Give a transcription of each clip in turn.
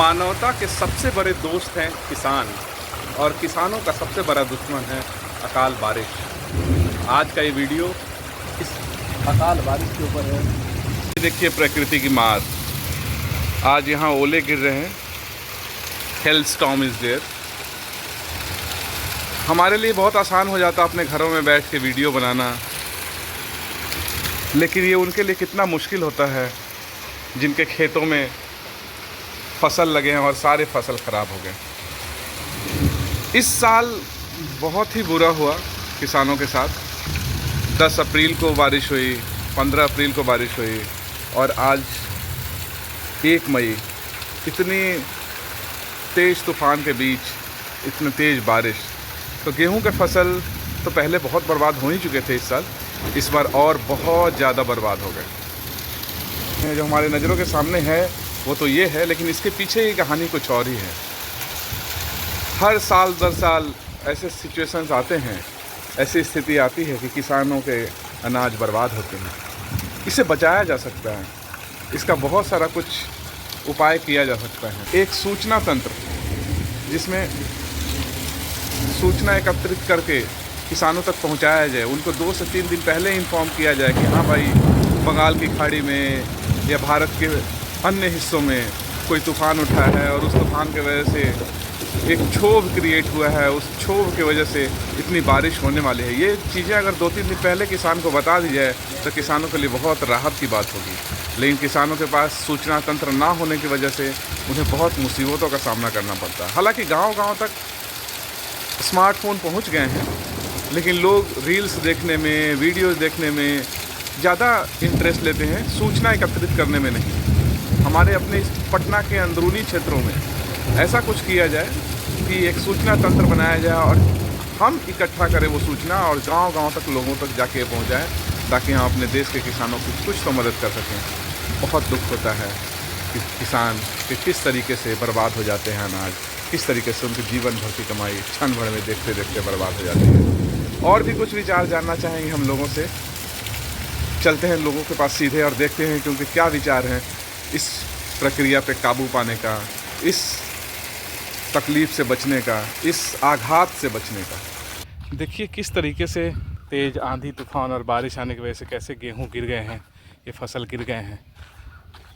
मानवता के सबसे बड़े दोस्त हैं किसान, और किसानों का सबसे बड़ा दुश्मन है अकाल बारिश। आज का ये वीडियो इस अकाल बारिश के ऊपर है। देखिए प्रकृति की मार। आज यहाँ ओले गिर रहे हैं। Hailstorm is there. हमारे लिए बहुत आसान हो जाता अपने घरों में बैठ के वीडियो बनाना, लेकिन ये उनके लिए कितना मुश्किल होता है जिनके खेतों में फसल लगे हैं और सारे फसल ख़राब हो गए। इस साल बहुत ही बुरा हुआ किसानों के साथ। 10 अप्रैल को बारिश हुई, 15 अप्रैल को बारिश हुई, और आज 1 मई इतनी तेज़ तूफ़ान के बीच इतनी तेज़ बारिश। तो गेहूं के फसल तो पहले बहुत बर्बाद हो ही चुके थे। इस साल इस बार और बहुत ज़्यादा बर्बाद हो गए। जो हमारे नज़रों के सामने है वो तो ये है, लेकिन इसके पीछे की कहानी कुछ और ही है। हर साल दर साल ऐसे सिचुएशंस आते हैं, ऐसी स्थिति आती है कि किसानों के अनाज बर्बाद होते हैं। इसे बचाया जा सकता है, इसका बहुत सारा कुछ उपाय किया जा सकता है। एक सूचना तंत्र जिसमें सूचना एकत्रित करके किसानों तक पहुंचाया जाए। उनको 2 से 3 दिन पहले इन्फॉर्म किया जाए कि हाँ भाई, बंगाल की खाड़ी में या भारत के अन्य हिस्सों में कोई तूफ़ान उठा है और उस तूफ़ान की वजह से एक क्षोभ क्रिएट हुआ है। उस क्षोभ की वजह से इतनी बारिश होने वाली है। ये चीज़ें अगर 2-3 दिन पहले किसान को बता दी जाए तो किसानों के लिए बहुत राहत की बात होगी। लेकिन किसानों के पास सूचना तंत्र ना होने की वजह से उन्हें बहुत मुसीबतों का सामना करना पड़ता है। हालांकि गांव-गांव तक स्मार्टफोन पहुंच गए हैं, लेकिन लोग रील्स देखने में, वीडियोस देखने में ज़्यादा इंटरेस्ट लेते हैं, सूचना एकत्रित करने में नहीं। हमारे अपने इस पटना के अंदरूनी क्षेत्रों में ऐसा कुछ किया जाए कि एक सूचना तंत्र बनाया जाए और हम इकट्ठा करें वो सूचना और गांव-गांव तक लोगों तक जाके पहुंचाएं, ताकि हम अपने देश के किसानों की कुछ तो मदद कर सकें। बहुत दुख होता है कि किसान के किस तरीके से बर्बाद हो जाते हैं अनाज, किस तरीके से उनके जीवन भर की कमाई क्षण भर में देखते देखते बर्बाद हो जाती है। और भी कुछ विचार जानना चाहेंगे हम लोगों से। चलते हैं लोगों के पास सीधे और देखते हैं क्योंकि क्या विचार हैं इस प्रक्रिया पे काबू पाने का, इस तकलीफ़ से बचने का, इस आघात से बचने का। देखिए किस तरीके से तेज़ आंधी तूफ़ान और बारिश आने की वजह से कैसे गेहूं गिर गए हैं, ये फसल गिर गए हैं।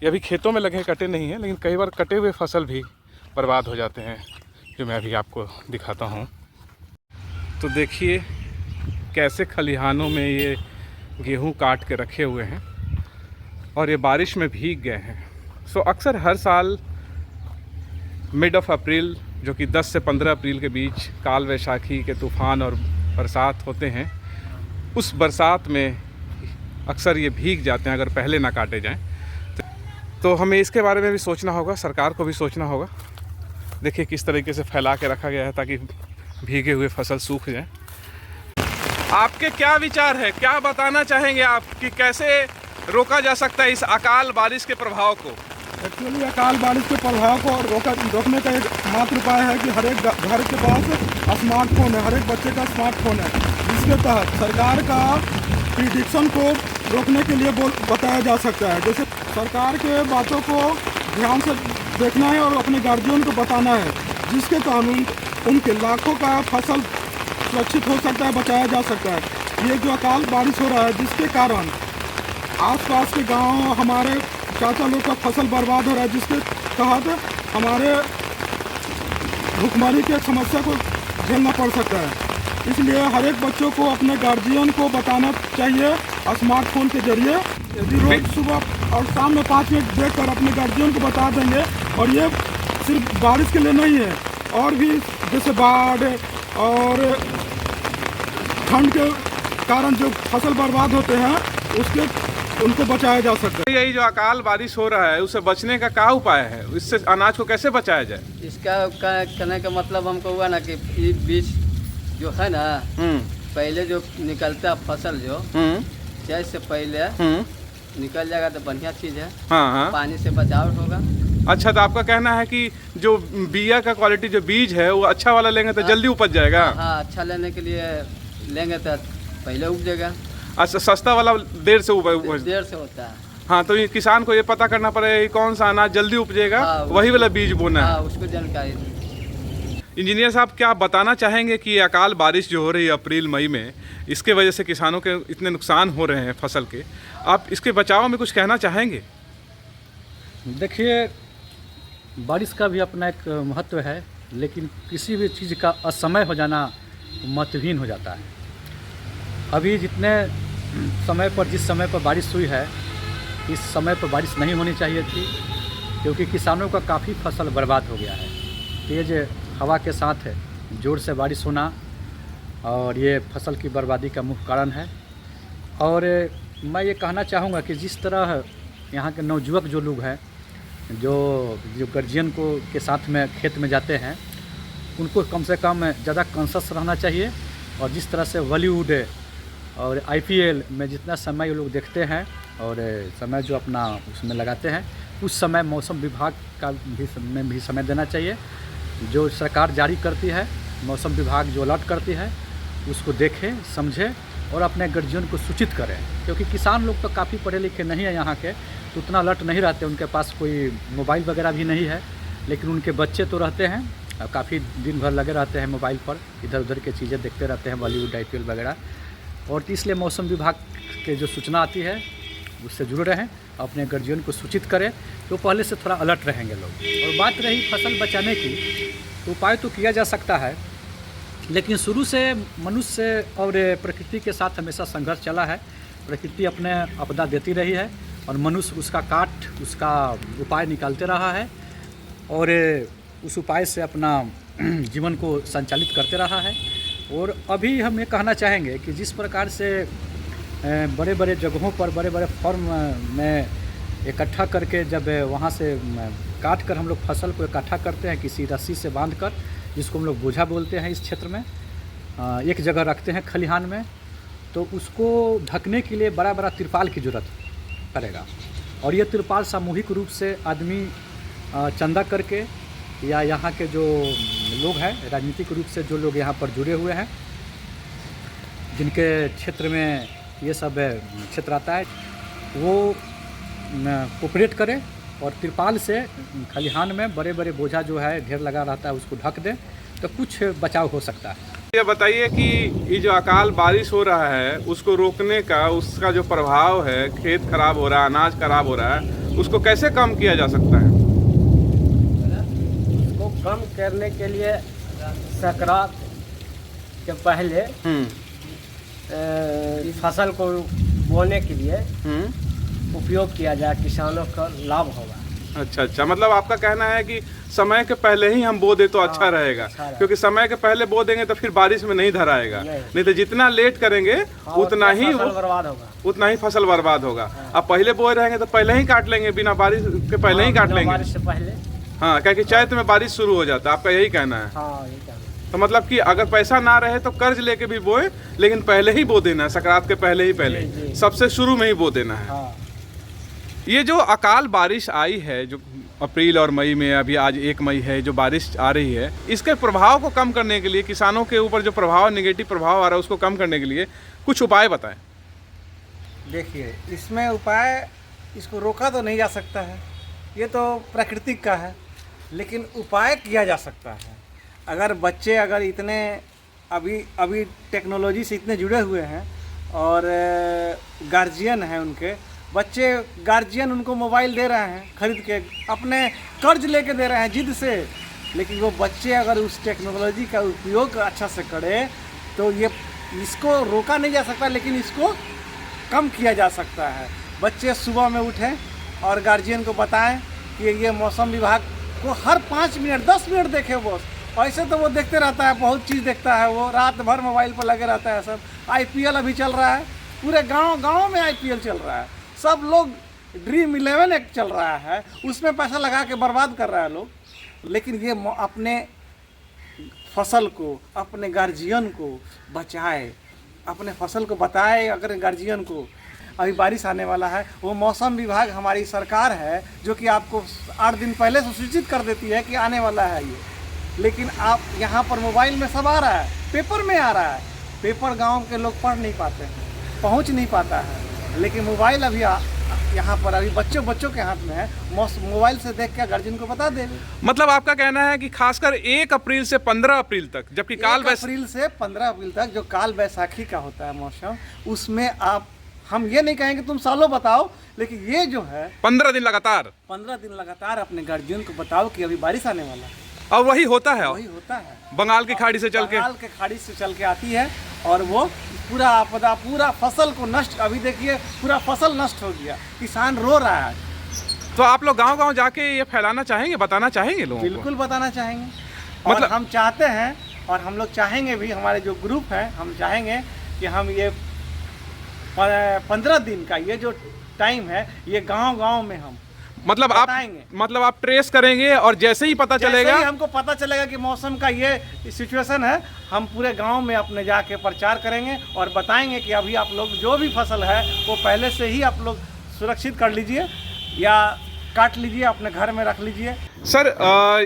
ये अभी खेतों में लगे, कटे नहीं हैं, लेकिन कई बार कटे हुए फसल भी बर्बाद हो जाते हैं, जो मैं अभी आपको दिखाता हूँ। तो देखिए कैसे खलिहानों में ये गेहूं काट के रखे हुए हैं और ये बारिश में भीग गए हैं। सो अक्सर हर साल मिड ऑफ अप्रैल, जो कि 10 से 15 अप्रैल के बीच काल वैशाखी के तूफ़ान और बरसात होते हैं, उस बरसात में अक्सर ये भीग जाते हैं अगर पहले ना काटे जाएं। तो हमें इसके बारे में भी सोचना होगा, सरकार को भी सोचना होगा। देखिए किस तरीके से फैला के रखा गया है ताकि भीगे हुए फसल सूख जाएं। आपके क्या विचार है, क्या बताना चाहेंगे आप कि कैसे रोका जा सकता है इस अकाल बारिश के प्रभाव को? एक्चुअली अकाल बारिश के प्रभाव को रोकने का एक मात्र उपाय है कि हर एक घर के पास स्मार्टफोन है, हर एक बच्चे का स्मार्टफोन है, जिसके तहत सरकार का प्रिडिक्शन को रोकने के लिए बताया जा सकता है। जैसे सरकार के बातों को ध्यान से देखना है और अपने गार्जियन को बताना है, जिसके कानून उनके लाखों का फसल सुरक्षित हो सकता है, बचाया जा सकता है। ये जो अकाल बारिश हो रहा है, जिसके कारण आसपास के गांव, हमारे चाचा लोग का फसल बर्बाद हो रहा है, जिसके तहत हमारे भुखमरी की समस्या को झेलना पड़ सकता है। इसलिए हर एक बच्चों को अपने गार्जियन को बताना चाहिए स्मार्टफोन के जरिए। यदि रोज सुबह और शाम में 5 मिनट देखकर अपने गार्जियन को बता देंगे, और ये सिर्फ बारिश के लिए नहीं है, और भी जैसे बाढ़ और ठंड के कारण जो फसल बर्बाद होते हैं उनको बचाया जा सकता है। यही जो अकाल बारिश हो रहा है उससे बचने का क्या उपाय है? इससे अनाज को कैसे बचाया जाए? इसका कहने का मतलब हमको हुआ ना कि बीज जो है ना, पहले जो निकलता फसल जो जैसे पहले निकल जाएगा तो बढ़िया चीज़ है। हाँ। पानी से बचाव होगा। अच्छा, तो आपका कहना है कि जो बिया का क्वालिटी जो बीज है वो अच्छा वाला लेंगे तो जल्दी उपज जाएगा? हाँ, अच्छा लेने के लिए लेंगे तो पहले उपजेगा। अच्छा, सस्ता वाला देर से होता है। हाँ, तो ये किसान को ये पता करना पड़ेगा कि कौन सा अनाज जल्दी उपजेगा, हाँ, वही वाला बीज बोना है। हाँ, उसको जानकारी दी। इंजीनियर साहब, क्या आप बताना चाहेंगे कि ये अकाल बारिश जो हो रही है अप्रैल मई में, इसके वजह से किसानों के इतने नुकसान हो रहे हैं फसल के, आप इसके बचाव में कुछ कहना चाहेंगे? देखिए, बारिश का भी अपना एक महत्व है, लेकिन किसी भी चीज़ का असमय हो जाना महत्वहीन हो जाता है। अभी जितने समय पर, जिस समय पर बारिश हुई है, इस समय पर बारिश नहीं होनी चाहिए थी, क्योंकि किसानों का काफ़ी फसल बर्बाद हो गया है। तेज़ हवा के साथ ज़ोर से बारिश होना और ये फसल की बर्बादी का मुख्य कारण है। और मैं ये कहना चाहूँगा कि जिस तरह यहाँ के नवयुवक जो लोग हैं, जो गार्जियन को के साथ में खेत में जाते हैं, उनको कम से कम ज़्यादा कॉन्शस रहना चाहिए। और जिस तरह से बॉलीवुड और IPL में जितना समय ये लोग देखते हैं और समय जो अपना उसमें लगाते हैं, उस समय मौसम विभाग का भी समय देना चाहिए। जो सरकार जारी करती है, मौसम विभाग जो अलर्ट करती है, उसको देखें, समझें और अपने गार्जियन को सूचित करें। क्योंकि किसान लोग तो काफ़ी पढ़े लिखे नहीं हैं यहाँ के, तो उतना अलर्ट नहीं रहते, उनके पास कोई मोबाइल वगैरह भी नहीं है, लेकिन उनके बच्चे तो रहते हैं, काफ़ी दिन भर लगे रहते हैं मोबाइल पर, इधर उधर की चीज़ें देखते रहते हैं, बॉलीवुड IPL वगैरह। और इसलिए मौसम विभाग के जो सूचना आती है उससे जुड़े रहें, अपने गार्जियन को सूचित करें, तो पहले से थोड़ा अलर्ट रहेंगे लोग। और बात रही फसल बचाने की, तो उपाय तो किया जा सकता है, लेकिन शुरू से मनुष्य और प्रकृति के साथ हमेशा संघर्ष चला है। प्रकृति अपने आपदा देती रही है और मनुष्य उसका उपाय निकालते रहा है और उस उपाय से अपना जीवन को संचालित करते रहा है। और अभी हम ये कहना चाहेंगे कि जिस प्रकार से बड़े बड़े जगहों पर, बड़े बड़े फार्म में इकट्ठा करके, जब वहाँ से काट कर हम लोग फसल को इकट्ठा करते हैं किसी रस्सी से बांधकर, जिसको हम लोग बोझा बोलते हैं इस क्षेत्र में, एक जगह रखते हैं खलिहान में, तो उसको ढकने के लिए बड़ा बड़ा तिरपाल की ज़रूरत पड़ेगा। और ये तिरपाल सामूहिक रूप से आदमी चंदा करके, या यहाँ के जो लोग हैं राजनीतिक रूप से जो लोग यहाँ पर जुड़े हुए हैं, जिनके क्षेत्र में ये सब क्षेत्र आता है, वो कोऑपरेट करें और तिरपाल से खलिहान में बड़े बड़े बोझा जो है ढेर लगा रहता है उसको ढक दें, तो कुछ बचाव हो सकता है। ये बताइए कि ये जो अकाल बारिश हो रहा है, उसको रोकने का, उसका जो प्रभाव है, खेत खराब हो रहा है, अनाज खराब हो रहा है, उसको कैसे कम किया जा सकता है? उसको कम करने के लिए संक्रांत के पहले फसल को बोने के लिए उपयोग किया जाए, किसानों का लाभ होगा। अच्छा, मतलब आपका कहना है कि समय के पहले ही हम बो दे तो अच्छा रहेगा, क्योंकि समय के पहले बो देंगे तो फिर बारिश में नहीं धर आएगा, नहीं तो जितना लेट करेंगे उतना ही बर्बाद होगा, उतना ही फसल बर्बाद होगा। अब पहले बोए रहेंगे तो पहले ही काट लेंगे, बिना बारिश के पहले ही काट लेंगे, बारिश से पहले। हाँ, क्योंकि चैत में बारिश शुरू हो जाता है, आपका यही कहना है? हाँ, यही कहना है। तो मतलब कि अगर पैसा ना रहे तो कर्ज लेके भी बोए, लेकिन पहले ही बो देना है, संक्रांत के पहले ही, पहले सबसे शुरू में ही बो देना है। हाँ। ये जो अकाल बारिश आई है, जो अप्रैल और मई में, अभी आज 1 मई है, जो बारिश आ रही है, इसके प्रभाव को कम करने के लिए, किसानों के ऊपर जो प्रभाव, नेगेटिव प्रभाव आ रहा है, उसको कम करने के लिए कुछ उपाय बताएं। देखिए, इसमें उपाय, इसको रोका तो नहीं जा सकता है, ये तो प्राकृतिक का है, लेकिन उपाय किया जा सकता है। अगर बच्चे अगर इतने अभी टेक्नोलॉजी से इतने जुड़े हुए हैं और गार्जियन हैं, उनके बच्चे, गार्जियन उनको मोबाइल दे रहे हैं खरीद के, अपने कर्ज लेके दे रहे हैं जिद से, लेकिन वो बच्चे अगर उस टेक्नोलॉजी का उपयोग अच्छा से करें तो ये, इसको रोका नहीं जा सकता, लेकिन इसको कम किया जा सकता है। बच्चे सुबह में उठें और गार्जियन को बताएं कि ये मौसम विभाग को हर 5 मिनट 10 मिनट देखे वो, ऐसे तो वो देखते रहता है, बहुत चीज़ देखता है वो, रात भर मोबाइल पर लगे रहता है। सब IPL अभी चल रहा है, पूरे गांव में IPL चल रहा है, सब लोग ड्रीम 11 एक चल रहा है, उसमें पैसा लगा के बर्बाद कर रहा है लोग। लेकिन ये अपने फसल को, अपने गार्जियन को बचाए, अपने फसल को बताए। अगर गार्जियन को अभी बारिश आने वाला है, वो मौसम विभाग हमारी सरकार है जो कि आपको 8 दिन पहले से सूचित कर देती है कि आने वाला है ये, लेकिन आप यहाँ पर मोबाइल में सब आ रहा है, पेपर में आ रहा है, पेपर गांव के लोग पढ़ नहीं पाते हैं, पहुँच नहीं पाता है, लेकिन मोबाइल अभी यहाँ पर अभी बच्चों के हाथ में है, मोबाइल से देख के गार्जियन को बता देंगे। मतलब आपका कहना है कि खासकर 1 अप्रैल से 15 अप्रैल तक, जबकि काल 1 अप्रैल से 15 अप्रैल तक जो काल बैसाखी का होता है मौसम, उसमें हम ये नहीं कहेंगे तुम सालों बताओ, लेकिन ये जो है 15 दिन लगातार 15 दिन लगातार अपने गार्जियन को बताओ कि अभी बारिश आने वाला है। और वही होता है, वही होता है, बंगाल की खाड़ी से चल के, बंगाल के खाड़ी से चल के आती है और वो पूरा आपदा, पूरा फसल को नष्ट, अभी देखिए पूरा फसल नष्ट हो गया, किसान रो रहा है। तो आप लोग गांव-गांव जाके ये फैलाना चाहेंगे, बताना चाहेंगे लोगों को? बिल्कुल बताना चाहेंगे, मतलब और हम चाहते हैं, और हम लोग चाहेंगे भी, हमारे जो ग्रुप है, हम चाहेंगे कि हम ये 15 दिन का ये जो टाइम है, ये गांव-गांव में हम मतलब आप ट्रेस करेंगे, और जैसे ही पता चलेगा, जैसे ही हमको पता चलेगा कि मौसम का ये सिचुएशन है, हम पूरे गांव में अपने जाके प्रचार करेंगे और बताएंगे कि अभी आप लोग जो भी फसल है वो पहले से ही आप लोग सुरक्षित कर लीजिए या काट लीजिए, अपने घर में रख लीजिए। सर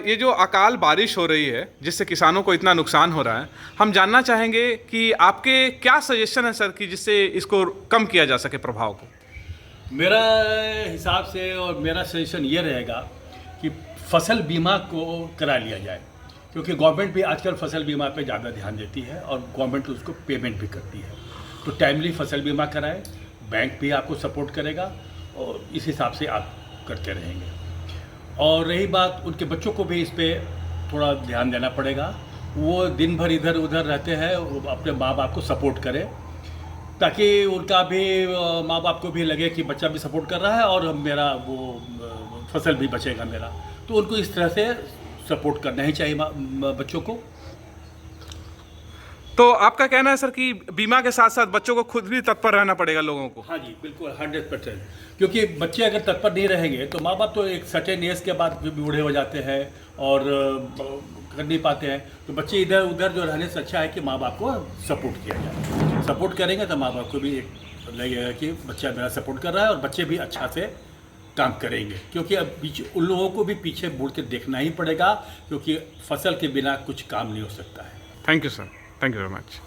ये जो अकाल बारिश हो रही है जिससे किसानों को इतना नुकसान हो रहा है, हम जानना चाहेंगे कि आपके क्या सजेशन है सर कि जिससे इसको कम किया जा सके प्रभाव को? मेरा हिसाब से और मेरा सजेशन ये रहेगा कि फसल बीमा को करा लिया जाए, क्योंकि गवर्नमेंट भी आजकल फसल बीमा पे ज़्यादा ध्यान देती है और गवर्नमेंट उसको पेमेंट भी करती है। तो टाइमली फसल बीमा कराएं, बैंक भी आपको सपोर्ट करेगा और इस हिसाब से आप करते रहेंगे। और रही बात, उनके बच्चों को भी इस पर थोड़ा ध्यान देना पड़ेगा। वो दिन भर इधर उधर रहते हैं, अपने माँ बाप को सपोर्ट करें, ताकि उनका भी, माँ बाप को भी लगे कि बच्चा भी सपोर्ट कर रहा है और मेरा वो फसल भी बचेगा मेरा। तो उनको इस तरह से सपोर्ट करना ही चाहिए बच्चों को। तो आपका कहना है सर कि बीमा के साथ साथ बच्चों को खुद भी तत्पर रहना पड़ेगा लोगों को? हाँ जी, बिल्कुल 100%, क्योंकि बच्चे अगर तत्पर नहीं रहेंगे तो माँ बाप तो एक सर्टेन एज के बाद बूढ़े हो जाते हैं और कर नहीं पाते हैं। तो बच्चे इधर उधर जो रहने से अच्छा है कि माँ बाप को सपोर्ट किया जाए। सपोर्ट करेंगे तो माँ बाप को भी एक लगेगा कि बच्चा मेरा सपोर्ट कर रहा है, और बच्चे भी अच्छा से काम करेंगे, क्योंकि अब उन लोगों को भी पीछे मुड़ के देखना ही पड़ेगा, क्योंकि फसल के बिना कुछ काम नहीं हो सकता है। Thank you sir, thank you very much.